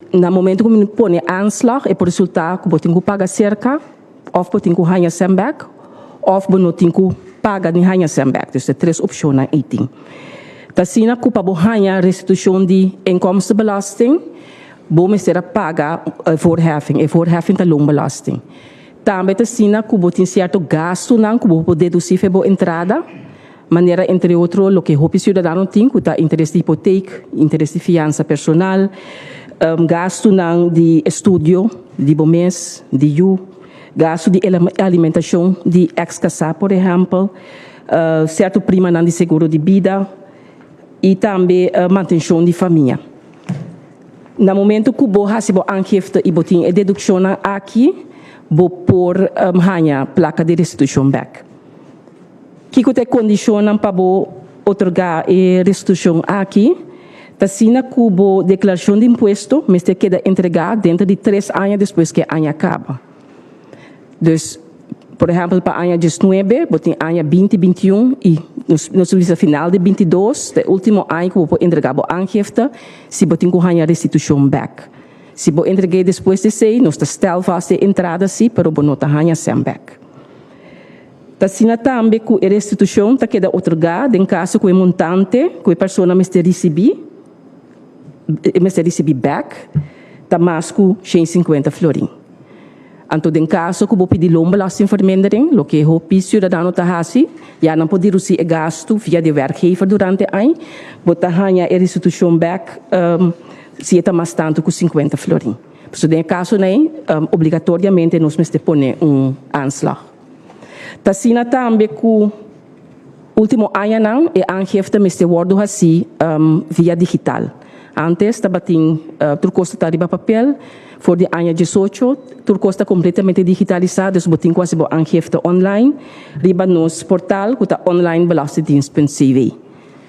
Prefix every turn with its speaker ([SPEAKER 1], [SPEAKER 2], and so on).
[SPEAKER 1] No momento que we põe aanslag, é por resultado que você paga cerca, ou você ganha sembek, ou você paga nem ganha sembek. Dus de três opções na item. Tasina kupa bo ganha restituição de inkomstenbelasting, bo misera paga voorheffing da loonbelasting. Também tasina kubo tem certo gasto não kubo pode deduzir bo entrada, maneira entre outros lo que o cidadão tem, que tá interesse de hipoteca, interesse de fiança personal, gasto não de estudo, de bom mês, de gasto de alimentação de ex-casado, por exemplo, certo prima não de seguro de vida e também manutenção de família. No momento que você recebe a aangifte e você tem a dedução aqui, você pode ganhar placa de restituição back. Que você condiciona para você otorgar a restituição aqui, Tasina cubo declaração de impuesto, mas te queda entregar dentro de 3 anos depois que o ano acaba. Dus, por exemplo, para o ano 19, você tem o ano 2021 e no final de 22, o último ano que você entregar a aangifte, se você tem que ganhar restituição back. Se você entregar depois de 6, nós estamos vast de entrada, sim, mas você não ganha sem back. Tasina também que a restituição te queda otorgada em caso que o montante que a pessoa me recebi back, tá mais que 150 florin. Então, em caso que você pedir loonbelastingvermindering, lo que o cidadão está fazendo, já não pode receber gasto via de werkgever durante o ano, você ganha a restituição back, se está mais tanto que 50 florin. Então, em caso, obrigatoriamente, nós temos que pôr aanslag. Tasina também que o último ano, não, a aangifte me worden assim via digital. Antes, estava turcosta tariba papel, for de ano 18, turcosta completamente digitalizada, dus botin quase bo aangifte online, riba nos portal, que está online belastingdienst.cv.